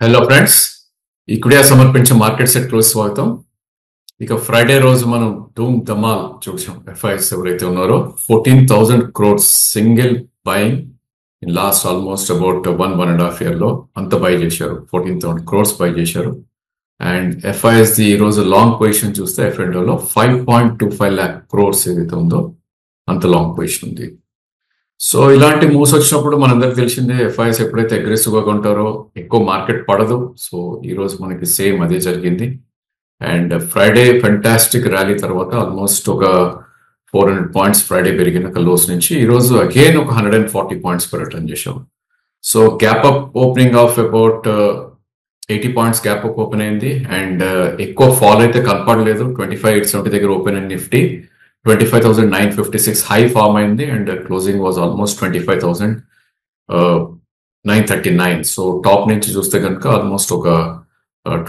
Hello friends, ఈక్విడియా సమర్పించే market set close స్వాగతం. ఇక ఫ్రైడే రోజు మనం ధూమ్ ధమాల్ చూసాం. ఎఫ్ఐఎస్ ఎవరైతే ఉన్నారో 14,000 crores single buying in last almost about 1.5 year లో అంత బై చేశారు. 14,000 crores బై చేశారు. అండ్ ఎఫ్ఐఎస్ ఈ రోజు లాంగ్ పొజిషన్ చూస్తే ఎఫ్ఎండోలో 5.25 lakh crores ఏదైతే ఉందో అంత లాంగ్ పొజిషన్ ఉంది. సో ఇలాంటి మూవ్స్ వచ్చినప్పుడు మనందరికి తెలిసిందే, ఎఫ్ఐఎస్ ఎప్పుడైతే అగ్రెసివ్ గా కొంటారో ఎక్కువ మార్కెట్ పడదు. సో ఈ రోజు మనకి సేమ్ అదే జరిగింది. అండ్ ఫ్రైడే ఫెంటాస్టిక్ ర్యాలీ తర్వాత ఆల్మోస్ట్ ఒక 400 points ఫ్రైడే పెరిగిన లోస్ నుంచి ఈ రోజు అగైన్ ఒక 140 points రిటర్న్ చేశాం. So gap up opening of about 80 points gap up open అయింది. అండ్ ఎక్కువ ఫాల్ అయితే కనపడలేదు. 25,870 దగ్గర ఓపెన్ అయింది నిఫ్టీ. 25,956 హై ఫామ్ అయింది and closing was almost 25,939. So top నుంచి చూస్తే కనుక ఆల్మోస్ట్ ఒక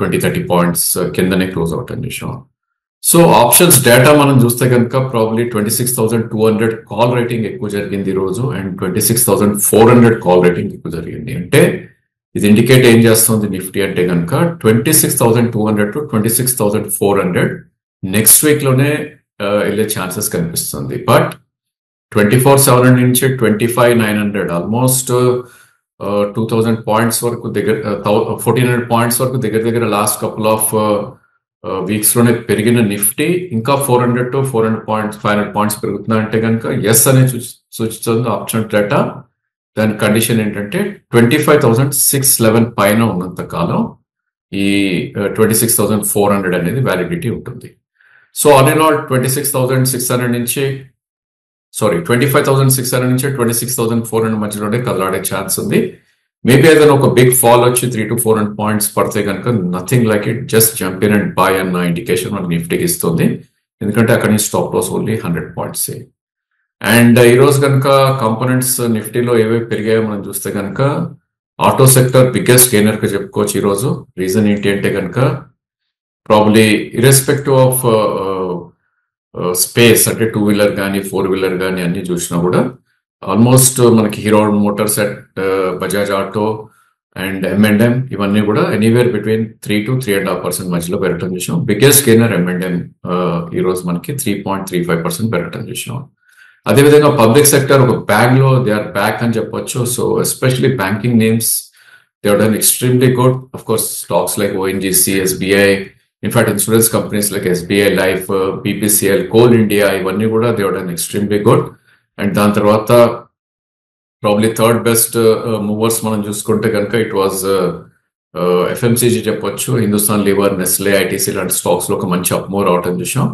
20-30 points కిందనే క్లోజ్ అవుట్ అని చేసాం. సో ఆప్షన్స్ డేటా మనం చూస్తే కనుక ప్రాబ్లీ 26,200 కాల్ రేటింగ్ ఎక్కువ జరిగింది ఈ రోజు అండ్ 26,400 కాల్ రేటింగ్ ఎక్కువ జరిగింది. అంటే ఇది ఇండికేట్ ఏం చేస్తుంది నిఫ్టీ అంటే కనుక 26,200 to 26,400 నెక్స్ట్ వీక్ లోనే వెళ్ళే ఛాన్సెస్ కనిపిస్తుంది. బట్ 24,700 నుంచి 25,900 ఆల్మోస్ట్ 2,000 points వరకు దగ్గర 1,400 points వరకు దగ్గర లాస్ట్ కపుల్ ఆఫ్ వీక్స్ లోనే పెరిగిన నిఫ్టీ ఇంకా 400 to 500 points పెరుగుతుందంటే కనుక ఎస్ అనే సూచిస్తుంది ఆప్షన్ డేటా. దాని కండిషన్ ఏంటంటే 25,611 పైన ఉన్నంత కాలం ఈ 26,400 అనేది వ్యాలిడిటీ ఉంటుంది. సో ఆల్ ఇన్ ఆల్ 25,600 నుంచి 26,400 మధ్యలోనే కదలాడే ఛాన్స్ ఉంది. మేబీ ఏదైనా ఒక బిగ్ ఫాల్ వచ్చి 300 to 400 points పడితే కనుక nothing like it, just jump in and buy అన్న ఇండికేషన్ మనకి నిఫ్టీకి ఇస్తుంది. ఎందుకంటే అక్కడి నుంచి stop loss only 100 points. And ఈ రోజు కనుక కాంపోనెంట్స్ నిఫ్టీలో ఏవేవి పెరిగాయో మనం చూస్తే కనుక ఆటో సెక్టర్ బిగ్గెస్ట్ గెయినర్ గా చెప్పుకోవచ్చు ఈ రోజు. రీజన్ ఏంటి అంటే కనుక ప్రాబ్లీ ఇర్రెస్పెక్టివ్ ఆఫ్ స్పేస్ అంటే 2-wheeler కానీ 4-wheeler కానీ అన్ని చూసినా కూడా ఆల్మోస్ట్ మనకి hero Motors and Bajaj auto and M&M ఇవన్నీ కూడా ఎనీవేర్ బిట్వీన్ 3 to 3.5% మధ్యలో పెరగటం చేసాం. బిగ్గెస్ట్ గెయినర్ M&M ఈ రోజు మనకి 3.35% పెరగటం చేసాం. అదేవిధంగా పబ్లిక్ సెక్టర్ ఒక బ్యాంక్ లో దే ఆర్ బ్యాక్ అని చెప్పొచ్చు. So especially banking names they have done extremely good. Of course stocks like ONGC, SBI, in fact insurance companies like SBI life, BPCL, coal India ఇవన్నీ కూడా they have done extremely good. And దాని తర్వాత probably third best movers మనం చూసుకుంటే కనుక it was FMCG చెప్పొచ్చు. Hindustan Lever, Nestle, ITC లాంటి stocks లో ఒక మంచి అప్మూవ్ రావటం చూసాం.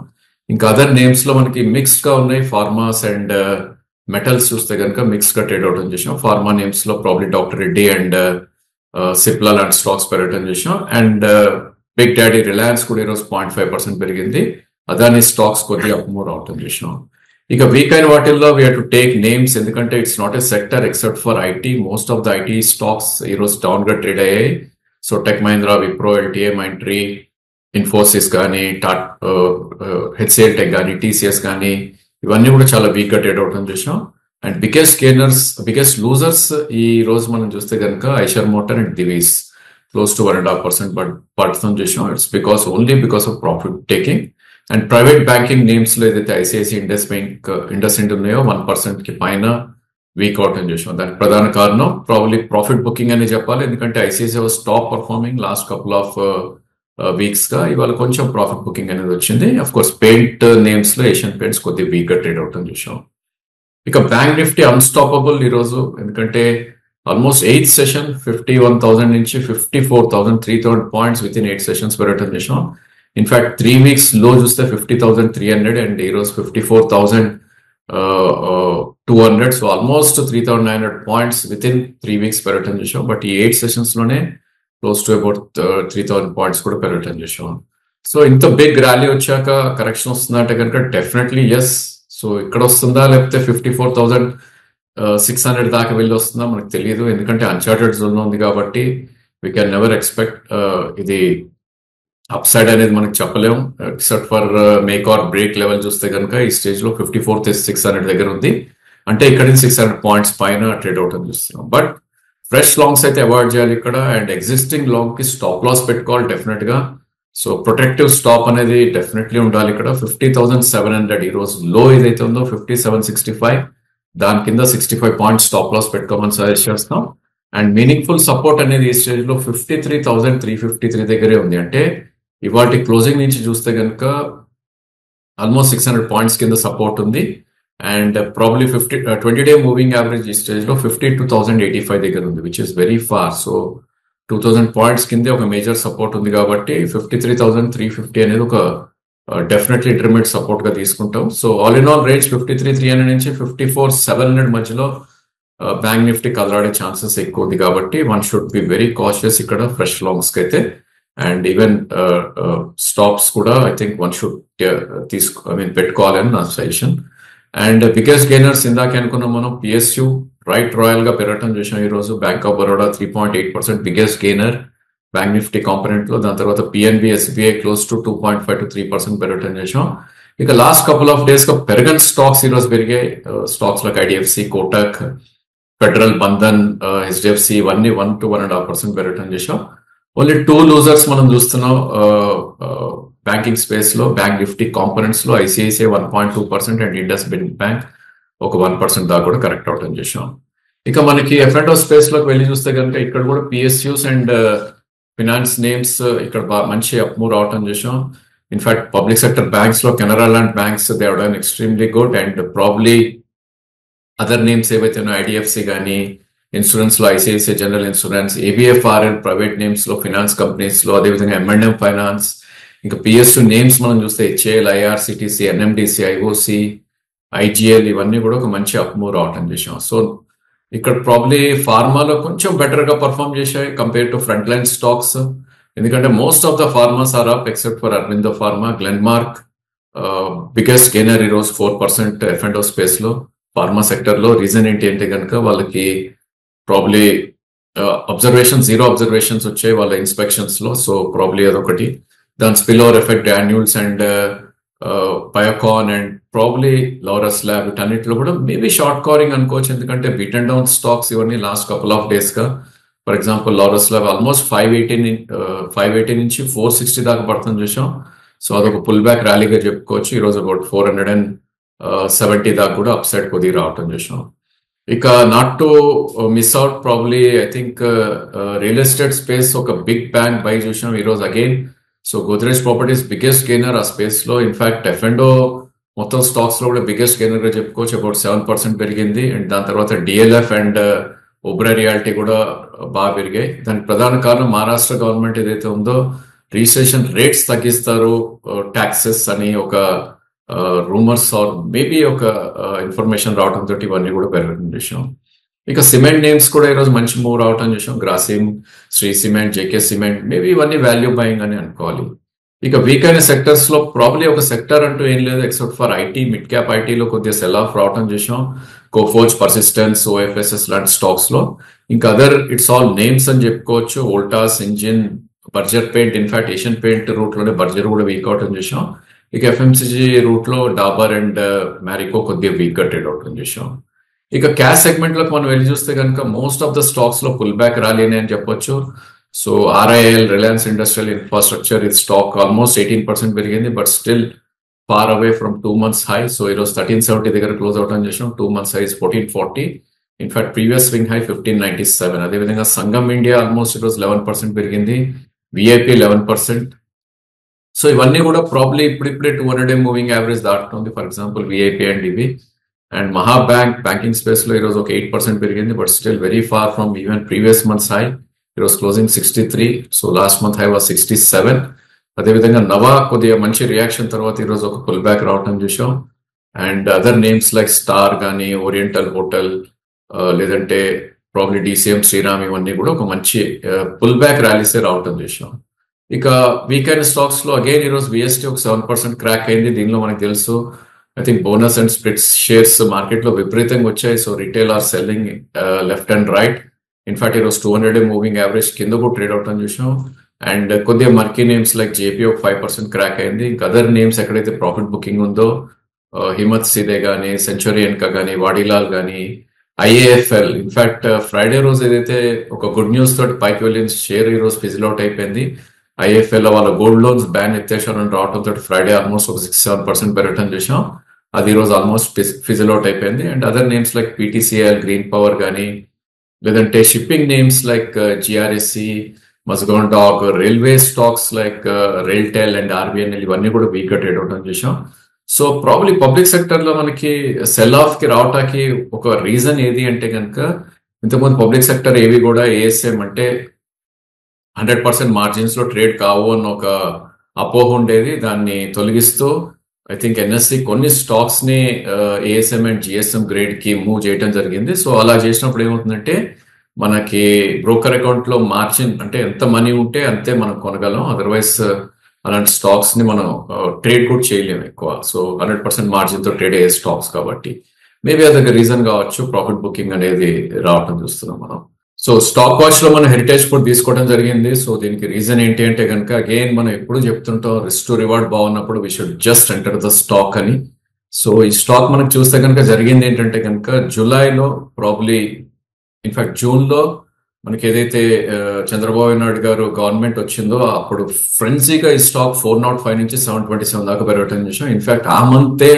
ఇంకా అదర్ నేమ్స్ లో మనకి మిక్స్డ్ గా ఉన్నాయి. ఫార్మాస్ అండ్ మెటల్స్ చూస్తే కనుక మిక్స్డ్ గా ట్రేడ్ అవటం చేసాం. ఫార్మా నేమ్స్ లో probably doctor Reddy and Cipla లాంటి స్టాక్స్ పెరగటం చేసాం. అండ్ బిగ్ డాడీ రిలయన్స్ కూడా ఈరోజు 0.5% పెరిగింది. అదాని స్టాక్స్ కొద్దిగా అప్మూవ్ రావటం చేసాం. ఇక వీక్ అయిన వాటిల్లో వీ టు టేక్ నేమ్స్, ఎందుకంటే it's not a sector except for IT. Most of the IT stocks ఈరోజు డౌన్ గా ట్రేడ్ అయ్యాయి. So tech Mahindra, Wipro, LTI, Mindtree, Infosys కానీ, HCL టెక్ కానీ, TCS కానీ ఇవన్నీ కూడా చాలా వీక్ గా ట్రేడ్ అవటం చేసాం. అండ్ బిగ్గెస్ట్ లూజర్స్ ఈ రోజు మనం చూస్తే కనుక Eicher motor and Divi's close to 1.5% పడటం చేసాం. It's only because of profit taking. And private banking names లో ఏదైతే ICICI, ఇండస్ ఇండ్ ఉన్నాయో 1% కి పైన వీక్ అవటం చేసాం. దానికి ప్రధాన కారణం ప్రాబ్లీ ప్రాఫిట్ బుకింగ్ అని చెప్పాలి. ఎందుకంటే ICICI was top performing last couple of weeks గా. ఇవాళ కొంచెం ప్రాఫిట్ బుకింగ్ అనేది వచ్చింది. అఫ్ కోర్స్ పెయింట్ నేమ్స్ లో ఏషియన్ పెయింట్స్ కొద్దిగా వీక్ గా ట్రేడ్ అవటం చూసాం. ఇక బ్యాంక్ నిఫ్టీ అన్స్టాపబుల్ ఈరోజు, ఎందుకంటే ఆల్మోస్ట్ 8th session 51,000 నుంచి 54,000 points విత్ ఇన్ 8 sessions పెరగటం చేసాం. ఇన్ఫాక్ట్ 3 weeks లో చూస్తే 50,300 అండ్ ఈరోజు 54,200. So almost 3,900 points with in 3 weeks పెరగటం చేసాం. బట్ ఈ 8 sessions లోనే క్లోజ్ టు అబౌట్ 3,000 points కూడా పెరగటం చేసాం. సో ఇంత బిగ్ ర్యాలీ వచ్చాక కరెక్షన్ వస్తుందంటే కనుక డెఫినెట్లీ ఎస్. సో ఇక్కడ వస్తుందా లేకపోతే 54,600 దాకా వెళ్ళి వస్తుందా మనకు తెలియదు. ఎందుకంటే అన్చార్టెడ్ జోన్ ఉంది కాబట్టి వీ కెన్ నెవర్ ఎక్స్పెక్ట్ ఇది అప్ సైడ్ అనేది మనకు చెప్పలేము. Except for make or break level చూస్తే కనుక ఈ స్టేజ్ లో 54,600 దగ్గర ఉంది. అంటే ఇక్కడ నుంచి 600 points పైన ట్రేడ్ అవుట్ అని చూస్తున్నాం. బట్ ఫ్రెష్ లాంగ్స్ అయితే అవాయిడ్ చేయాలి ఇక్కడ, అండ్ ఎగ్జిస్టింగ్ లాంగ్ కి స్టాప్ లాస్ పెట్టుకోవాలి డెఫినెట్ గా. సో ప్రొటెక్టివ్ స్టాప్ అనేది డెఫినెట్లీ ఉండాలి ఇక్కడ. 50,700 ఈ రోజు లో ఏదైతే ఉందో 5765, దాని కింద 65 పాయింట్స్ స్టాప్ లాస్ పెట్టుకోమని సజెస్ట్ చేస్తాం. అండ్ మీనింగ్ఫుల్ సపోర్ట్ అనేది ఈ స్టేజ్ లో 53,353 దగ్గరే ఉంది. అంటే ఇవాటి క్లోజింగ్ నుంచి చూస్తే కనుక ఆల్మోస్ట్ 600 పాయింట్స్ కింద సపోర్ట్ ఉంది. And probably 20-day moving average ఈ స్టేజ్ లో 52,085 దగ్గర ఉంది, which is very far. So 2000 points కిందే ఒక మేజర్ సపోర్ట్ ఉంది కాబట్టి 53,350 అనేది ఒక డెఫినెట్లీ ఇంటర్మీడియట్ సపోర్ట్ గా తీసుకుంటాం. So all in all range 53,300 నుంచి 54,700 మధ్యలో బ్యాంక్ నిఫ్టీ కదలాడే ఛాన్సెస్ ఎక్కువ ఉంది కాబట్టి one should be very cautious ఇక్కడ ఫ్రెష్ లాంగ్స్ కి అయితే. అండ్ ఈవెన్ స్టాప్స్ కూడా ఐ థింక్ వన్ షుడ్ పెట్టుకోవాలని నా సజెషన్. అండ్ బిగ్గెస్ట్ గెయినర్స్ ఇందాక అనుకున్నాం మనం, పిఎస్యు రైట్ రాయల్ గా పెరగటం చూసాం ఈ రోజు. Bank of Baroda 3.8% biggest gainer bank Nifty component లో. దాని తర్వాత PNB, SBI close to 2.5 to 3% పెరగటం చేసాం. ఇక లాస్ట్ కపుల్ ఆఫ్ డేస్ గా పెరగని స్టాక్స్ ఈ రోజు పెరిగాయి. Stocks like IDFC, Kotak, federal, Bandhan, HDFC ఇవన్నీ 1 to 1.5% పెరగటం చేసాం. ఓన్లీ 2 లూజర్స్ మనం చూస్తున్నాం బ్యాంకింగ్ స్పేస్ లో, బ్యాంక్ నిఫ్టీ కాంపోనెంట్స్ లో. ఐసిఐసిఐ 1.2% అండ్ ఇండస్ బ్యాంక్ ఒక 1% దాకా కూడా కరెక్ట్ అవటం చేసాం. ఇక మనకి ఎఫ్ఎండ్ఓ స్పేస్ లోకి వెళ్ళి చూస్తే కనుక ఇక్కడ కూడా పిఎస్యూస్ అండ్ ఫినాన్స్ నేమ్స్ ఇక్కడ మంచి అప్మూవ్ అవటం చేసాం. ఇన్ఫాక్ట్ పబ్లిక్ సెక్టర్ బ్యాంక్స్ లో Canara land banks they have done extremely good. And probably other names ఏవైతే ఐడిఎఫ్సి కానీ, ఇన్సూరెన్స్ లో ICICI general insurance, ABFRL private names లో, ఫినాన్స్ కంపెనీస్ లో, అదేవిధంగా ఎంఎండ్ఎం ఫైనాన్స్. ఇంకా పిఎస్యు నేమ్స్ మనం చూస్తే HAL, IRCTC, NMDC, IOC, IGL ఇవన్నీ కూడా ఒక మంచి అప్మూవ్ రావటం చేసాం. సో ఇక్కడ ప్రాబ్లీ ఫార్మాలో కొంచెం బెటర్ గా పర్ఫామ్ చేశాయి compare to front line stocks. ఎందుకంటే most of the pharmas are up except for Aurobindo pharma. Glenmark biggest gainer ఈ రోజు 4% ఎఫ్ఎండ్ఓ స్పేస్ లో, ఫార్మా సెక్టర్ లో. రీజన్ ఏంటి అంటే కనుక వాళ్ళకి ప్రాబ్లీ జీరో అబ్జర్వేషన్స్ వచ్చాయి వాళ్ళ ఇన్స్పెక్షన్స్ లో. సో ప్రాబ్లీ అదొకటి. దాని spill over effect granules and Biocon and probably Laurus lab వీటన్నిటిలో కూడా మేబీ షార్ట్ కవరింగ్ అనుకోవచ్చు. ఎందుకంటే బీట్ అండ్ డౌన్ స్టాక్స్ ఇవన్నీ లాస్ట్ కపుల్ ఆఫ్ డేస్ గా. For example Laurus lab almost 580 నుంచి 460 దాకా పడుతుంది చూసాం. సో అదొక పుల్ బ్యాక్ ర్యాలీగా చెప్పుకోవచ్చు. ఈ రోజు అబౌట్ 470 దాకా కూడా అప్ సైడ్ కొద్దిగా రావటం చూసాం. ఇక not to miss out probably I think real estate space ఒక బిగ్ బ్యాంక్ బై చూసాం ఈ రోజు again. So Godrej properties biggest gainer ఆ స్పేస్ లో. ఇన్ఫాక్ట్ ఎఫ్ఎండ్ఓ మొత్తం స్టాక్స్ లో కూడా బిగ్గెస్ట్ గెయినర్ గా చెప్పుకోవచ్చు. అబౌట్ 7% పెరిగింది. అండ్ దాని తర్వాత డిఎల్ఎఫ్ అండ్ ఒబ్రా రియాలిటీ కూడా బాగా పెరిగాయి. దానికి ప్రధాన కారణం మహారాష్ట్ర గవర్నమెంట్ ఏదైతే ఉందో రిజిస్ట్రేషన్ రేట్స్ తగ్గిస్తారు ట్యాక్సెస్ అని ఒక రూమర్స్ ఆర్ మేబీ ఒక ఇన్ఫర్మేషన్ రావడం తోటి ఇవన్నీ కూడా పెరగడం చూసాం. ఇక సిమెంట్ నేమ్స్ కూడా ఈరోజు మంచి మూవ్ రావటం చూసాం. Grasim, Shree cement, JK cement maybe ఇవన్నీ వాల్యూ బయింగ్ అని అనుకోవాలి. ఇక వీక్ అయిన సెక్టర్స్ లో ప్రాబ్లీ ఒక సెక్టర్ అంటూ ఏం లేదు except for IT. Mid cap ఐటీలో కొద్దిగా సెల్ ఆఫ్ రావటం చూసాం. కోఫోర్జ్, పర్సిస్టెన్స్, ఓఎఫ్ఎస్ఎస్ లాంటి స్టాక్స్ లో. ఇంకా అదర్ ఇట్స్ ఆల్ నేమ్స్ అని చెప్పుకోవచ్చు. Voltas, engine, Berger paint. In fact Asian paint route లోనే బర్జర్ కూడా వీక్ అవటం చూసాం. ఇక ఎఫ్ఎంసీజీ రూట్ లో డాబర్ అండ్ మ్యారికో కొద్దిగా వీక్ గా ట్రేడ్ అవటం చూసాం. ఇక క్యాష్ సెగ్మెంట్ లోకి మనం వెళ్ళి చూస్తే కనుక మోస్ట్ ఆఫ్ ద స్టాక్స్ లో పుల్ బ్యాక్ ర్యాలీ అని చెప్పొచ్చు. So RIL, Reliance industrial infrastructure ఇది స్టాక్ ఆల్మోస్ట్ 18% పెరిగింది, but still far away from 2 months high. So ఈరోజు 1370 దగ్గర క్లోజ్ అవటం చేసాం. 2 months high 1440. In fact previous swing high 1597. అదేవిధంగా సంగమ్ ఇండియా ఆల్మోస్ట్ ఈరోజు 11% పెరిగింది. విఐపి 11%. సో ఇవన్నీ కూడా ప్రాబ్లీ ఇప్పుడిప్పుడే 200-day మూవింగ్ యావరేజ్ దాటుతుంది. ఫర్ ఎగ్జాంపుల్ విఐపి అండ్ ఇవి. అండ్ మహా బ్యాంకింగ్ స్పేస్ లో ఈరోజు ఒక 8% పెరిగింది, but still very far from even previous months high. ఈరోజు closing 63. So last month high was 67. అదేవిధంగా నవా కొద్దిగా మంచి రియాక్షన్ తర్వాత ఈరోజు ఒక పుల్ బ్యాక్ రావటం చూసాం. And other names like star కానీ, ఓరియంటల్ హోటల్, లేదంటే ప్రాబ్లీ డిసిఎం, శ్రీరామ్ ఇవన్నీ కూడా ఒక మంచి పుల్ బ్యాక్ ర్యాలీసే రావటం చూసాం. ఇక వీకెండ్ స్టాక్స్ లో అగైన్ ఈరోజు విఎస్టీ ఒక 7% క్రాక్ అయింది. దీనిలో మనకు తెలుసు I think bonus and splits shares market లో విపరీతంగా వచ్చాయి. So retail are selling left and right. In fact ఈరోజు 200-day మూవింగ్ యావరేజ్ కింద కూడా ట్రేడ్ అవటం చూసాం. అండ్ కొద్దిగా మర్కీ నేమ్స్ లైక్ జేపీ ఒక 5% క్రాక్ అయింది. ఇంకా అదర్ నేమ్స్ ఎక్కడైతే ప్రాఫిట్ బుకింగ్ ఉందో హిమత్ సిదే కానీ, సెంచురీ ఎన్కా కానీ, వాడిలాల్ కానీ, ఐఏఎఫ్ఎల్ ఇన్ఫాక్ట్ ఫ్రైడే రోజు ఏదైతే ఒక గుడ్ న్యూస్ తోటి పైకి వెళ్ళిన షేర్ ఈ రోజు ఫిజిల్ అవుట్ అయిపోయింది. ఐఏఎఫ్ఎల్ లో వాళ్ళ గోల్డ్ లోన్స్ బ్యాన్ ఎత్తేసారని రావడంతో ఫ్రైడే ఆల్మోస్ట్ ఒక 6-7% పెరగటం చూసాం. అది ఈ రోజు ఆల్మోస్ట్ ఫిజిల్ అవుట్ అయిపోయింది. And other names like PTCL, green power కానీ లేదంటే shipping names like GRSC, Mazagon dock, railway stocks like RailTel and RVNL ఇవన్నీ కూడా వీక్ గా ట్రేడ్ అవడం చూసాం. సో ప్రాబ్లీ పబ్లిక్ సెక్టర్ లో మనకి సెల్ ఆఫ్ కి రావటానికి ఒక రీజన్ ఏది అంటే కనుక ఇంతకుముందు పబ్లిక్ సెక్టర్ ఏవి కూడా ఏఎస్ఎం అంటే 100% మార్జిన్స్ లో ట్రేడ్ కావు అన్న ఒక అపోహ ఉండేది. దాన్ని తొలగిస్తూ ఐ థింక్ ఎన్ఎస్సి కొన్ని స్టాక్స్ ని ఏఎస్ఎం అండ్ జిఎస్ఎం గ్రేడ్ కి మూవ్ చేయడం జరిగింది. సో అలా చేసినప్పుడు ఏమవుతుందంటే మనకి బ్రోకర్ అకౌంట్ లో మార్జిన్ అంటే ఎంత మనీ ఉంటే అంతే మనం కొనగలం. అదర్వైజ్ అలాంటి స్టాక్స్ ని మనం ట్రేడ్ కూడా చేయలేము ఎక్కువ. సో 100% మార్జిన్ తో ట్రేడ్ అయ్యే స్టాక్స్ కాబట్టి మేబీ అదొక రీజన్ కావచ్చు ప్రాఫిట్ బుకింగ్ అనేది రావటం చూస్తున్నాం మనం. సో స్టాక్ వాచ్ లో మనం హెరిటేజ్ కూడా తీసుకోవడం జరిగింది. సో దీనికి రీజన్ ఏంటి అంటే కనుక అగైన్ మనం ఎప్పుడు చెప్తుంటాం రిస్క్ టు రివార్డ్ బాగున్నప్పుడు we should just enter the stock అని. సో ఈ స్టాక్ మనకు చూస్తే కనుక జరిగింది ఏంటంటే కనుక జూలైలో ప్రాబ్లీ ఇన్ఫాక్ట్ జూన్ లో మనకి ఏదైతే చంద్రబాబు నాయుడు గారు గవర్నమెంట్ వచ్చిందో అప్పుడు ఫ్రెన్సీగా ఈ స్టాక్ 405 నుంచి 727 దాకా పెరగటం చూసాం. ఇన్ఫాక్ట్ ఆ మంతే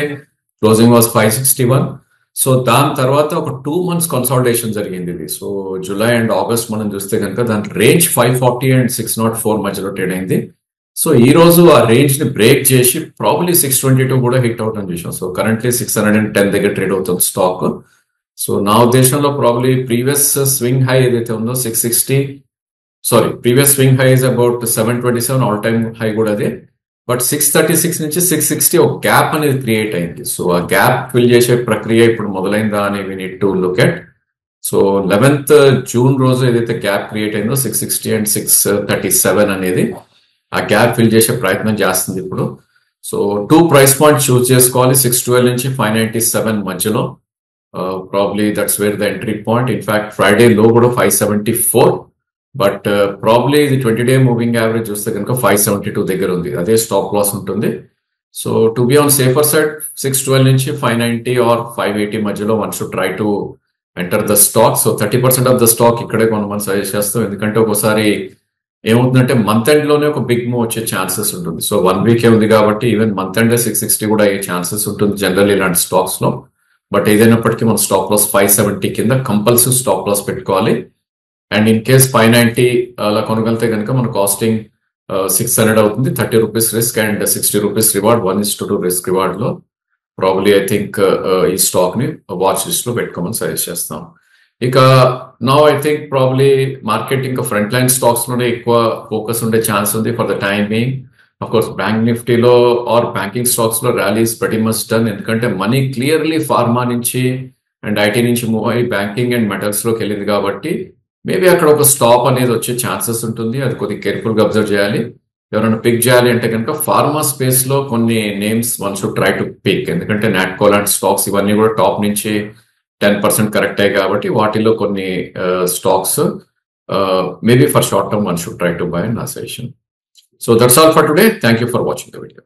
క్లోజింగ్ వాజ్ 561. సో దాని తర్వాత ఒక 2 months కన్సాలిడేషన్ జరిగింది ఇది. సో జూలై అండ్ ఆగస్ట్ మనం చూస్తే కనుక దాని రేంజ్ 540 అండ్ 604 మధ్యలో ట్రేడ్ అయింది. సో ఈ రోజు ఆ రేంజ్ ని బ్రేక్ చేసి ప్రాబ్లీ 622 కూడా హిట్ అవటం చూసాం. సో కరెంట్లీ 610 దగ్గర ట్రేడ్ అవుతుంది స్టాక్. సో నా ఉద్దేశంలో ప్రాబ్లీ ప్రీవియస్ స్వింగ్ హై ఏదైతే ఉందో 660, previous swing high is about 727, all time high కూడా అదే. బట్ 636 నుంచి 660 ఒక గ్యాప్ అనేది క్రియేట్ అయింది. సో ఆ గ్యాప్ ఫిల్ చేసే ప్రక్రియ ఇప్పుడు మొదలైందా అని we need to look at. So 11th June రోజు ఏదైతే గ్యాప్ క్రియేట్ అయిందో 660 అండ్ 637 అనేది ఆ గ్యాప్ ఫిల్ చేసే ప్రయత్నం చేస్తుంది ఇప్పుడు. సో 2 ప్రైస్ పాయింట్ చూస్ చేసుకోవాలి 612 నుంచి 597 మధ్యలో. Probably that's where the entry point. In fact Friday లో కూడా 574, బట్ ప్రాబ్లీ ఇది 20-day మూవింగ్ యావరేజ్ చూస్తే కనుక 572 దగ్గర ఉంది. అదే స్టాప్ లాస్ ఉంటుంది. So to be on safer side 612 నుంచి 590 ఆర్ 580 మధ్యలో one should try to enter the stock. So 30% of the stock ఇక్కడే కొంతమంది సజెస్ట్ చేస్తాం. ఎందుకంటే ఒకసారి ఏమవుతుందంటే మంత్ ఎండ్ లోనే ఒక బిగ్ మూవ్ వచ్చే ఛాన్సెస్ ఉంటుంది. సో 1 week ఉంది కాబట్టి ఈవెన్ మంత్ ఎండ్ 660 కూడా అయ్యే ఛాన్సెస్ ఉంటుంది జనరల్ ఇలాంటి స్టాక్స్ లో. బట్ ఏదైనప్పటికీ మన స్టాప్ లాస్ 570 కింద కంపల్సరీ స్టాప్ లాస్ పెట్టుకోవాలి. అండ్ ఇన్ కేస్ 590 అలా కొనగలితే కనుక మన కాస్టింగ్ 600 అవుతుంది. 30 rupees risk and 60 rupees reward. 1:2 risk reward లో ప్రాబ్లీ ఐ థింక్ ఈ స్టాక్ ని వాచ్ లిస్ట్ లో పెట్టుకోమని సజెస్ట్ చేస్తాం. ఇక now I think probably market ఇంకా ఫ్రంట్ లైన్ స్టాక్స్ లోనే ఎక్కువ ఫోకస్ ఉండే ఛాన్స్ ఉంది for the time being. Of course bank నిఫ్టీలో ఆర్ బ్యాంకింగ్ స్టాక్స్ లో ర్యాలీస్ వెరీ మచ్ డన్. ఎందుకంటే మనీ క్లియర్లీ ఫార్మా నుంచి అండ్ ఐటీ నుంచి మూవ్ అయ్యి బ్యాంకింగ్ అండ్ మెటల్స్ లోకి వెళ్ళింది కాబట్టి మేబీ అక్కడ ఒక స్టాప్ అనేది వచ్చే ఛాన్సెస్ ఉంటుంది. అది కొద్దిగా కేర్ఫుల్ గా అబ్జర్వ్ చేయాలి. ఎవరైనా పిక్ చేయాలి అంటే కనుక ఫార్మా స్పేస్ లో కొన్ని names one should try to pick. ఎందుకంటే నాట్కో లాంటి స్టాక్స్ ఇవన్నీ కూడా టాప్ నుంచి 10% కరెక్ట్ అయ్యాయి కాబట్టి వాటిలో కొన్ని stocks maybe for short term one should try to buy an association. So that's all for today. Thank you for watching the video.